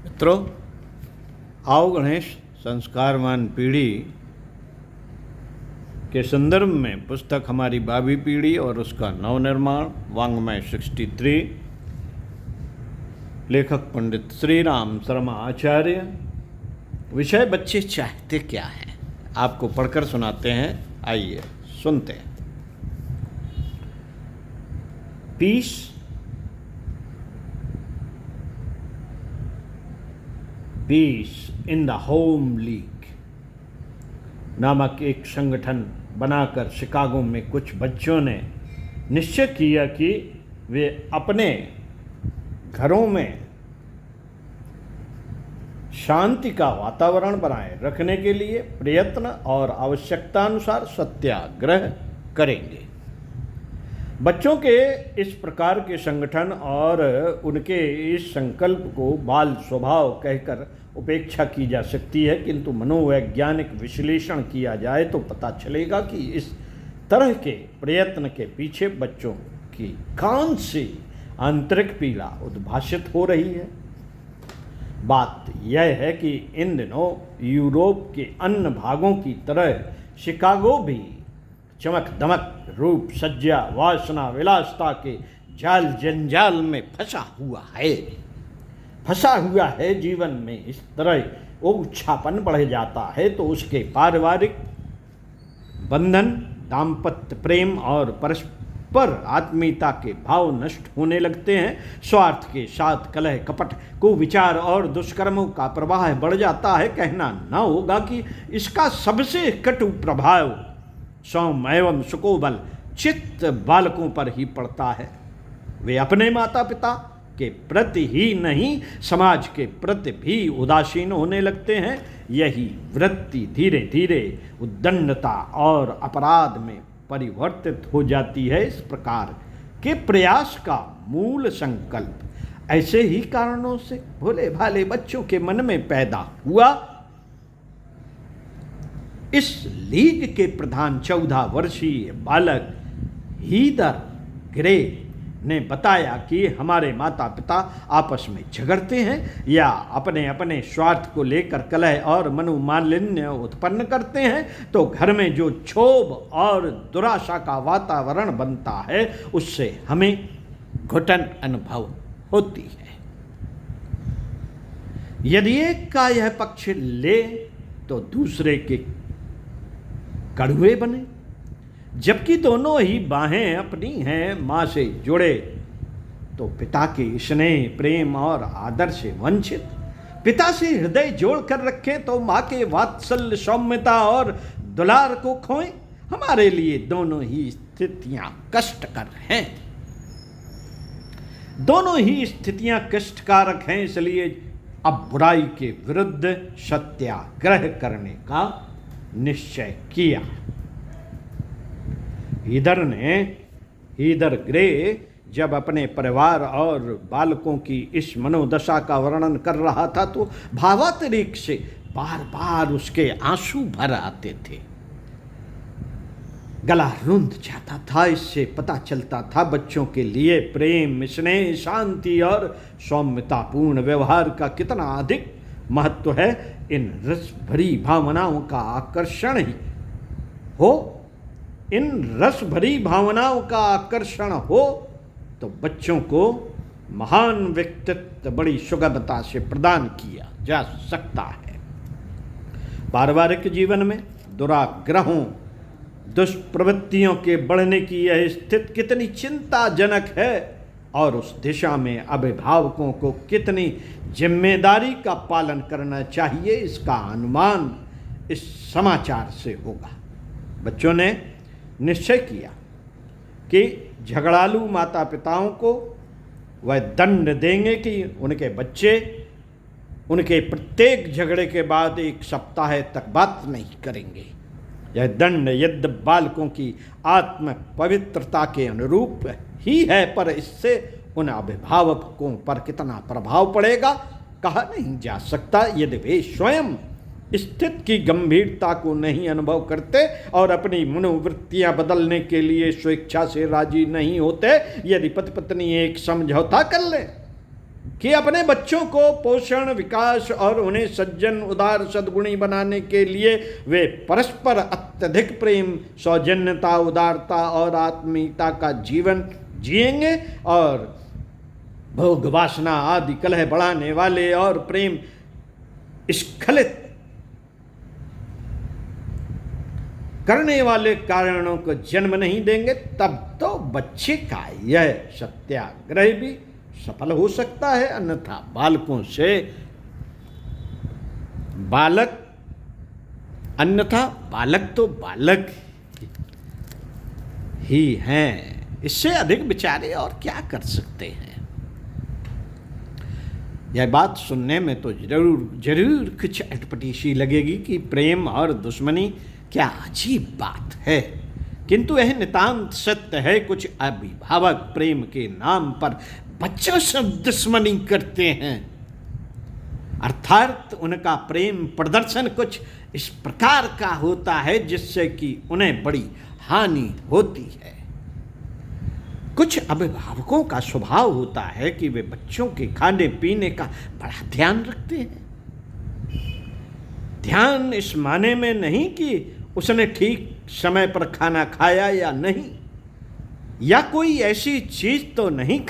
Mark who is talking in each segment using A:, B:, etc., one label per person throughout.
A: मित्रों, आओ गणेश संस्कारवान पीढ़ी के संदर्भ में पुस्तक हमारी भावी पीढ़ी और उसका नवनिर्माण वाङ्मय 63, लेखक पंडित श्री राम शर्मा आचार्य। विषय बच्चे चाहते क्या हैं, आपको पढ़कर सुनाते हैं। आइए सुनते हैं। Peace in the home league नामक एक संगठन बनाकर शिकागो में कुछ बच्चों ने निश्चय किया कि वे अपने घरों में शांति का वातावरण बनाए रखने के लिए प्रयत्न और आवश्यकतानुसार सत्याग्रह करेंगे। बच्चों के इस प्रकार के संगठन और उनके इस संकल्प को बाल स्वभाव कहकर उपेक्षा की जा सकती है, किंतु मनोवैज्ञानिक विश्लेषण किया जाए तो पता चलेगा कि इस तरह के प्रयत्न के पीछे बच्चों की कौन सी आंतरिक पीड़ा उद्भाषित हो रही है। बात यह है कि इन दिनों यूरोप के अन्य भागों की तरह शिकागो भी चमक दमक रूप सज्जा वासना विलासता के जाल जंजाल में फंसा हुआ है। जीवन में इस तरह उच्छापन बढ़ जाता है तो उसके पारिवारिक बंधन, दाम्पत्य प्रेम और परस्पर आत्मीयता के भाव नष्ट होने लगते हैं। स्वार्थ के साथ कलह कपट कुविचार और दुष्कर्मों का प्रवाह बढ़ जाता है। कहना न होगा कि इसका सबसे कटु प्रभाव सौम्य एवं सुकोबल चित्त बालकों पर ही पड़ता है। वे अपने माता पिता के प्रति ही नहीं, समाज के प्रति भी उदासीन होने लगते हैं। यही वृत्ति धीरे धीरे उद्दंडता और अपराध में परिवर्तित हो जाती है। इस प्रकार के प्रयास का मूल संकल्प ऐसे ही कारणों से भोले भाले बच्चों के मन में पैदा हुआ। इस लीग के प्रधान 14 वर्षीय बालक हीदर ग्रे ने बताया कि हमारे माता पिता आपस में झगड़ते हैं या अपने अपने स्वार्थ को लेकर कलह और मनोमालिन्य उत्पन्न करते हैं तो घर में जो क्षोभ और दुराशा का वातावरण बनता है उससे हमें घुटन अनुभव होती है। यदि एक का यह पक्ष ले तो दूसरे के कड़वे बने, जबकि दोनों ही बाहें अपनी हैं माँ से जुड़े तो पिता के स्नेह प्रेम और आदर से वंचित, पिता से हृदय जोड़ कर रखें तो माँ के वात्सल्य सौम्यता और दुलार को खोएं। हमारे लिए दोनों ही स्थितियां कष्टकर हैं, दोनों ही स्थितियां कष्टकारक हैं। इसलिए अब बुराई के विरुद्ध सत्याग्रह करने का निश्चय किया। हीदर ग्रे जब अपने परिवार और बालकों की इस मनोदशा का वर्णन कर रहा था तो भावातिरेक से बार बार उसके आंसू भर आते थे, गला रुंध जाता था। इससे पता चलता था बच्चों के लिए प्रेम, स्नेह, शांति और सौम्यतापूर्ण व्यवहार का कितना अधिक महत्व है। इन रस भरी भावनाओं का आकर्षण हो तो बच्चों को महान व्यक्तित्व बड़ी सुगमता से प्रदान किया जा सकता है। पारिवारिक जीवन में दुराग्रहों दुष्प्रवृत्तियों के बढ़ने की यह स्थिति कितनी चिंताजनक है और उस दिशा में अभिभावकों को कितनी जिम्मेदारी का पालन करना चाहिए, इसका अनुमान इस समाचार से होगा। बच्चों ने निश्चय किया कि झगड़ालू माता पिताओं को वह दंड देंगे कि उनके बच्चे उनके प्रत्येक झगड़े के बाद 1 सप्ताह तक बात नहीं करेंगे। यह दंड यद्य बालकों की आत्म पवित्रता के अनुरूप ही है, पर इससे उन अभिभावकों पर कितना प्रभाव पड़ेगा कहा नहीं जा सकता। यदि वे स्वयं स्थिति की गंभीरता को नहीं अनुभव करते और अपनी मनोवृत्तियां बदलने के लिए स्वेच्छा से राजी नहीं होते, यदि पति पत्नी एक समझौता कर ले कि अपने बच्चों को पोषण, विकास और उन्हें सज्जन, उदार, सद्गुणी बनाने के लिए वे परस्पर अत्यधिक प्रेम, सौजन्यता, उदारता और आत्मीयता का जीवन जिएंगे और भोग, वासना आदि कलह बढ़ाने वाले और प्रेम स्खलित करने वाले कारणों को जन्म नहीं देंगे, तब तो बच्चे का यह सत्याग्रह भी सफल हो सकता है। अन्यथा बालकों से बालक अन्यथा बालक तो बालक ही हैं, इससे अधिक बेचारे और क्या कर सकते हैं। यह बात सुनने में तो जरूर कुछ अटपटी सी लगेगी कि प्रेम और दुश्मनी क्या अजीब बात है, किंतु यह नितांत सत्य है। कुछ अभिभावक प्रेम के नाम पर बच्चों से दुश्मनी करते हैं, अर्थात उनका प्रेम प्रदर्शन कुछ इस प्रकार का होता है जिससे कि उन्हें बड़ी हानि होती है। कुछ अभिभावकों का स्वभाव होता है कि वे बच्चों के खाने पीने का बड़ा ध्यान रखते हैं। ध्यान इस माने में नहीं कि उसने ठीक समय पर खाना खाया या नहीं, या कोई ऐसी चीज तो नहीं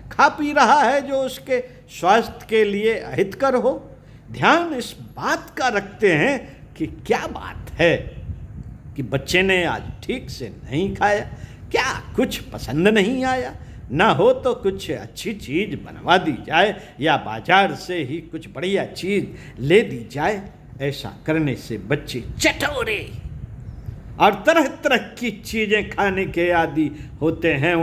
A: खा पी रहा है जो उसके स्वास्थ्य के लिए अहितकर हो। ध्यान इस बात का रखते हैं कि क्या बात है कि बच्चे ने आज ठीक से नहीं खाया, क्या कुछ पसंद नहीं आया, ना हो तो कुछ अच्छी चीज बनवा दी जाए या बाजार से ही कुछ बढ़िया चीज ले दी जाए। ऐसा करने से बच्चे चटोरे और तरह तरह की चीजें खाने के आदी होते हैं।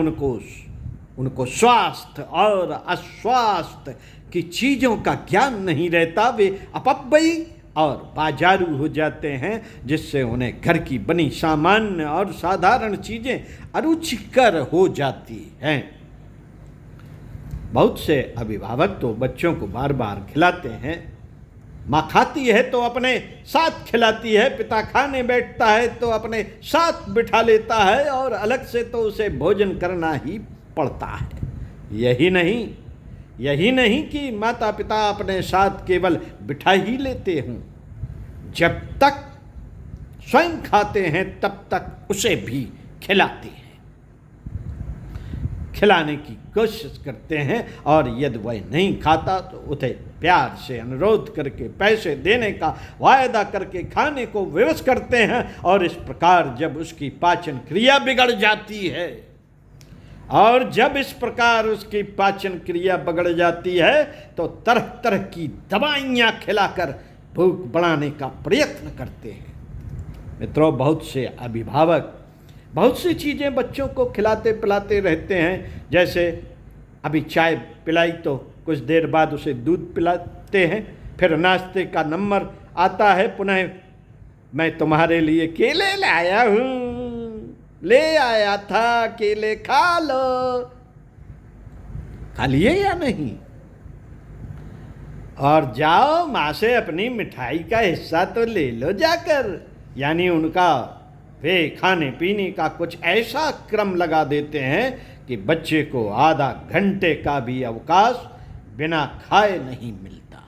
A: उनको स्वास्थ्य और अस्वास्थ्य की चीजों का ज्ञान नहीं रहता। वे अपव्ययी और बाजारू हो जाते हैं, जिससे उन्हें घर की बनी सामान्य और साधारण चीजें अरुचिकर हो जाती हैं। बहुत से अभिभावक तो बच्चों को बार बार खिलाते हैं। माँ खाती है तो अपने साथ खिलाती है, पिता खाने बैठता है तो अपने साथ बिठा लेता है और अलग से तो उसे भोजन करना ही पड़ता है। यही नहीं कि माता पिता अपने साथ केवल बिठा ही लेते हों, जब तक स्वयं खाते हैं तब तक उसे भी खिलाते हैं, खिलाने की कोशिश करते हैं, और यदि वह नहीं खाता तो उसे प्यार से अनुरोध करके पैसे देने का वायदा करके खाने को विवश करते हैं। और इस प्रकार जब उसकी पाचन क्रिया बिगड़ जाती है तो तरह तरह की दवाइयाँ खिलाकर भूख बढ़ाने का प्रयत्न करते हैं। मित्रों, बहुत से अभिभावक बहुत सी चीज़ें बच्चों को खिलाते पिलाते रहते हैं। जैसे अभी चाय पिलाई तो कुछ देर बाद उसे दूध पिलाते हैं, फिर नाश्ते का नंबर आता है, पुनः मैं तुम्हारे लिए केले लाया हूँ, ले आया था, केले खा लो। खा लिए या नहीं? और जाओ माँ से अपनी मिठाई का हिस्सा तो ले लो जाकर। यानी उनका वे खाने पीने का कुछ ऐसा क्रम लगा देते हैं कि बच्चे को आधा घंटे का भी अवकाश बिना खाए नहीं मिलता।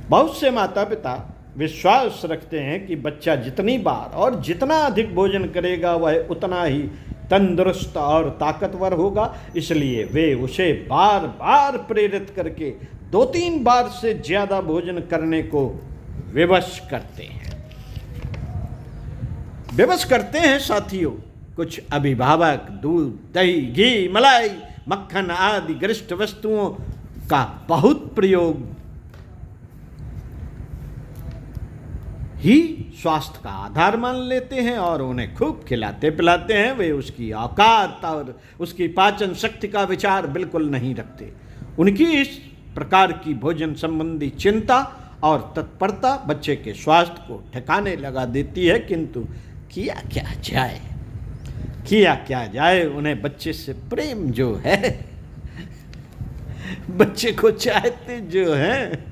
A: बहुत से माता पिता विश्वास रखते हैं कि बच्चा जितनी बार और जितना अधिक भोजन करेगा वह उतना ही तंदुरुस्त और ताकतवर होगा, इसलिए वे उसे बार बार प्रेरित करके 2-3 बार से ज्यादा भोजन करने को विवश करते हैं साथियों। कुछ अभिभावक दूध, दही, घी, मलाई, मक्खन आदि गरिष्ठ वस्तुओं का बहुत प्रयोग ही स्वास्थ्य का आधार मान लेते हैं और उन्हें खूब खिलाते पिलाते हैं। वे उसकी औकात और उसकी पाचन शक्ति का विचार बिल्कुल नहीं रखते। उनकी इस प्रकार की भोजन संबंधी चिंता और तत्परता बच्चे के स्वास्थ्य को ठिकाने लगा देती है, किंतु किया क्या जाए, उन्हें बच्चे से प्रेम जो है, बच्चे को चाहते जो हैं।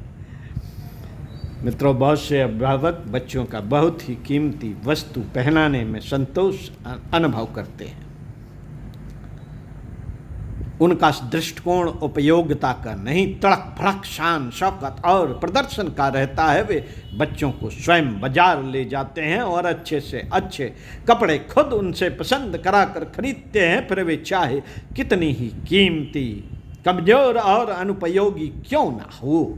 A: मित्रों, बहुत से अभिभावक बच्चों का बहुत ही कीमती वस्तु पहनाने में संतोष अनुभव करते हैं। उनका दृष्टिकोण उपयोगिता का नहीं, तड़क भड़क शान शौकत और प्रदर्शन का रहता है। वे बच्चों को स्वयं बाजार ले जाते हैं और अच्छे से अच्छे कपड़े खुद उनसे पसंद कराकर खरीदते हैं, फिर वे चाहे कितनी ही कीमती, कमजोर और अनुपयोगी क्यों ना हो।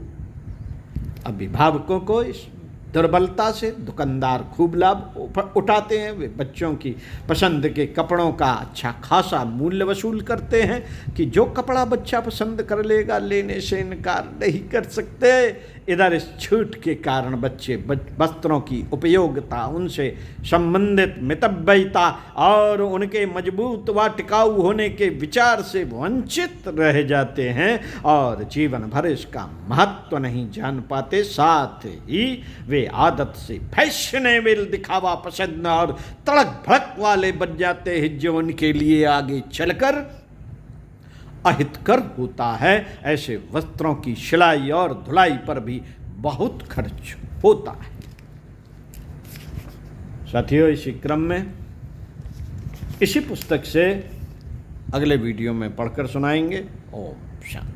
A: अभिभावकों को इस दुर्बलता से दुकानदार खूब लाभ उठाते हैं। वे बच्चों की पसंद के कपड़ों का अच्छा खासा मूल्य वसूल करते हैं कि जो कपड़ा बच्चा पसंद कर लेगा, लेने से इनकार नहीं कर सकते। इधर इस छूट के कारण बच्चे वस्त्रों की उपयोगिता, उनसे संबंधित मितव्ययिता और उनके मजबूत व टिकाऊ होने के विचार से वंचित रह जाते हैं और जीवन भर इसका महत्व नहीं जान पाते। साथ ही वे आदत से फैशनेबल दिखावा पसंद और तड़क भड़क वाले बन जाते हैं, जो उनके लिए आगे चलकर अहितकर होता है। ऐसे वस्त्रों की सिलाई और धुलाई पर भी बहुत खर्च होता है। साथियों, इसी क्रम में इसी पुस्तक से अगले वीडियो में पढ़कर सुनाएंगे। ओम शांति।